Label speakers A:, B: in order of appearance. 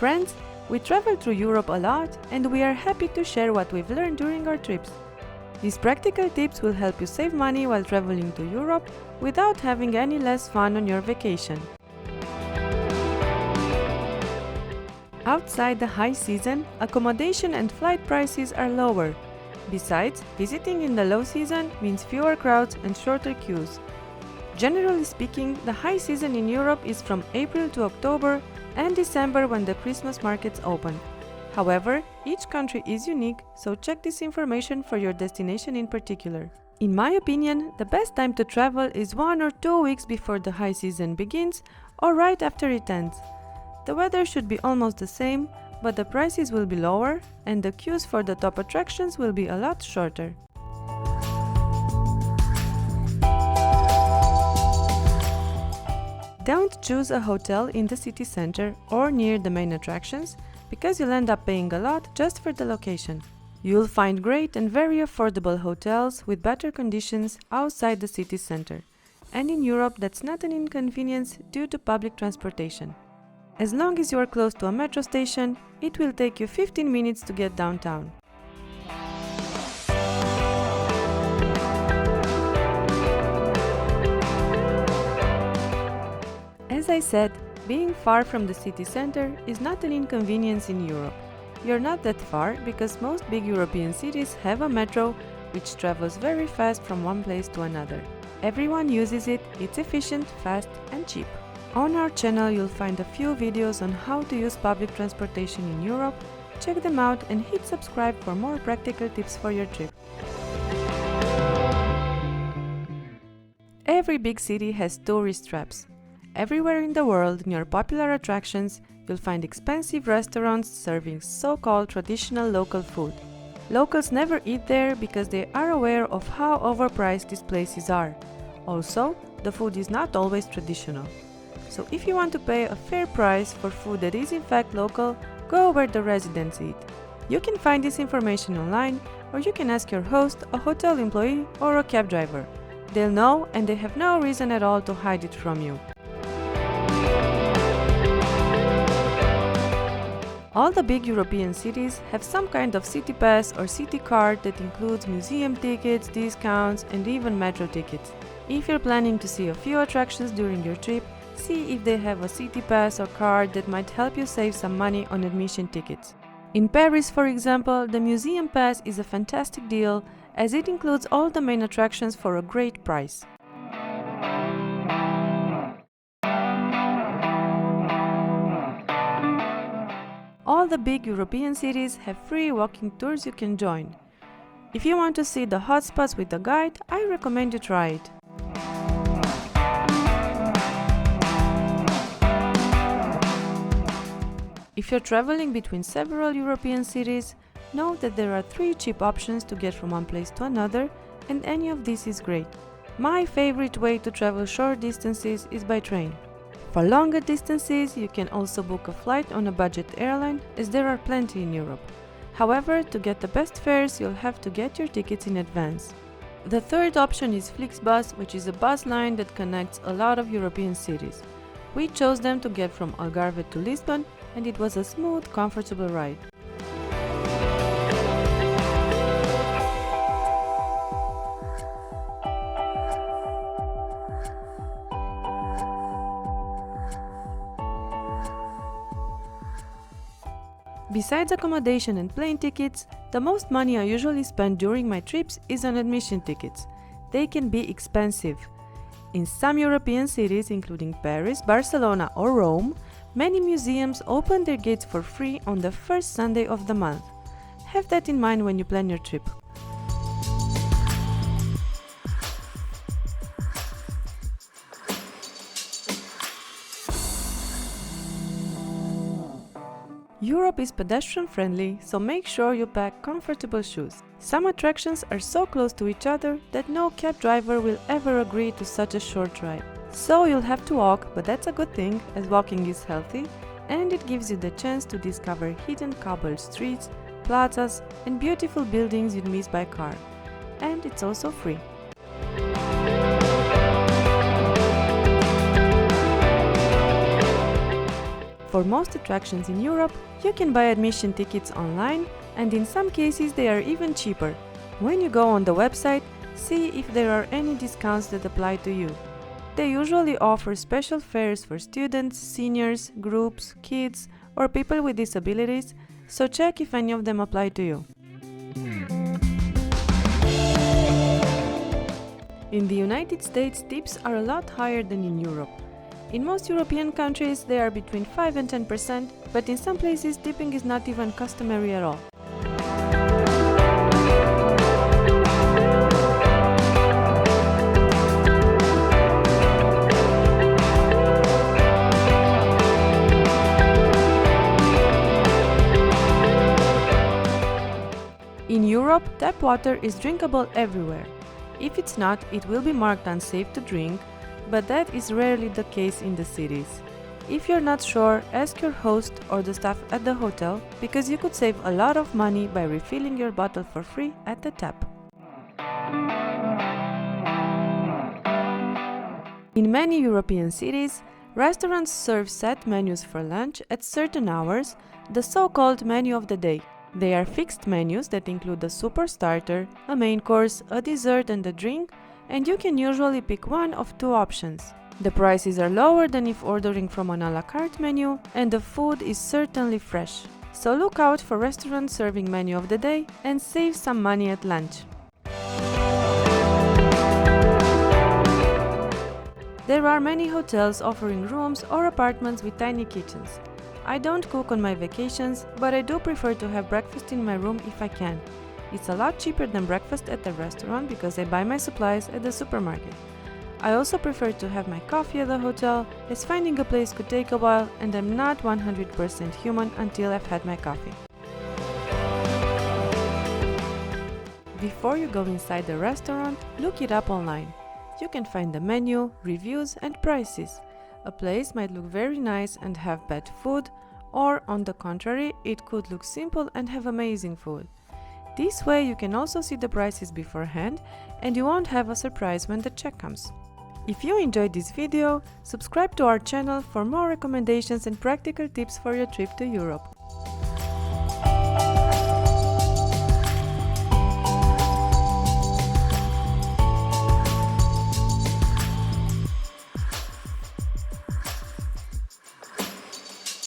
A: Friends, we travel through Europe a lot and we are happy to share what we've learned during our trips. These practical tips will help you save money while traveling to Europe without having any less fun on your vacation. Outside the high season, accommodation and flight prices are lower. Besides, visiting in the low season means fewer crowds and shorter queues. Generally speaking, the high season in Europe is from April to October and December when the Christmas markets open. However, each country is unique, so check this information for your destination in particular. In my opinion, the best time to travel is 1 or 2 weeks before the high season begins or right after it ends. The weather should be almost the same, but the prices will be lower and the queues for the top attractions will be a lot shorter. Don't choose a hotel in the city center or near the main attractions, because you'll end up paying a lot just for the location. You'll find great and very affordable hotels with better conditions outside the city center. And in Europe, that's not an inconvenience due to public transportation. As long as you are close to a metro station, it will take you 15 minutes to get downtown. As I said, being far from the city center is not an inconvenience in Europe. You're not that far because most big European cities have a metro which travels very fast from one place to another. Everyone uses it, it's efficient, fast and cheap. On our channel you'll find a few videos on how to use public transportation in Europe. Check them out and hit subscribe for more practical tips for your trip. Every big city has tourist traps. Everywhere in the world, near popular attractions, you'll find expensive restaurants serving so-called traditional local food. Locals never eat there because they are aware of how overpriced these places are. Also, the food is not always traditional. So if you want to pay a fair price for food that is in fact local, go where the residents eat. You can find this information online, or you can ask your host, a hotel employee, or a cab driver. They'll know and they have no reason at all to hide it from you. All the big European cities have some kind of city pass or city card that includes museum tickets, discounts and even metro tickets. If you're planning to see a few attractions during your trip, see if they have a city pass or card that might help you save some money on admission tickets. In Paris, for example, the museum pass is a fantastic deal as it includes all the main attractions for a great price. All the big European cities have free walking tours you can join. If you want to see the hotspots with a guide, I recommend you try it. If you're traveling between several European cities, know that there are 3 cheap options to get from one place to another, and any of this is great. My favorite way to travel short distances is by train. For longer distances, you can also book a flight on a budget airline, as there are plenty in Europe. However, to get the best fares, you'll have to get your tickets in advance. The third option is Flixbus, which is a bus line that connects a lot of European cities. We chose them to get from Algarve to Lisbon, and it was a smooth, comfortable ride. Besides accommodation and plane tickets, the most money I usually spend during my trips is on admission tickets. They can be expensive. In some European cities, including Paris, Barcelona or Rome, many museums open their gates for free on the first Sunday of the month. Have that in mind when you plan your trip. Europe is pedestrian friendly, so make sure you pack comfortable shoes. Some attractions are so close to each other that no cab driver will ever agree to such a short ride. So you'll have to walk, but that's a good thing, as walking is healthy and it gives you the chance to discover hidden cobbled streets, plazas and beautiful buildings you'd miss by car. And it's also free. For most attractions in Europe, you can buy admission tickets online, and in some cases they are even cheaper. When you go on the website, see if there are any discounts that apply to you. They usually offer special fares for students, seniors, groups, kids, or people with disabilities, so check if any of them apply to you. In the United States, tips are a lot higher than in Europe. In most European countries, they are between 5 and 10%, but in some places, tipping is not even customary at all. In Europe, tap water is drinkable everywhere. If it's not, it will be marked unsafe to drink, but that is rarely the case in the cities. If you're not sure, ask your host or the staff at the hotel, because you could save a lot of money by refilling your bottle for free at the tap. In many European cities, restaurants serve set menus for lunch at certain hours, the so-called menu of the day. They are fixed menus that include a super starter, a main course, a dessert and a drink, and you can usually pick one of two options. The prices are lower than if ordering from an a la carte menu, and the food is certainly fresh. So look out for restaurants serving menu of the day and save some money at lunch. There are many hotels offering rooms or apartments with tiny kitchens. I don't cook on my vacations, but I do prefer to have breakfast in my room if I can. It's a lot cheaper than breakfast at the restaurant because I buy my supplies at the supermarket. I also prefer to have my coffee at the hotel, as finding a place could take a while and I'm not 100% human until I've had my coffee. Before you go inside the restaurant, look it up online. You can find the menu, reviews and prices. A place might look very nice and have bad food, or on the contrary, it could look simple and have amazing food. This way you can also see the prices beforehand and you won't have a surprise when the check comes. If you enjoyed this video, subscribe to our channel for more recommendations and practical tips for your trip to Europe.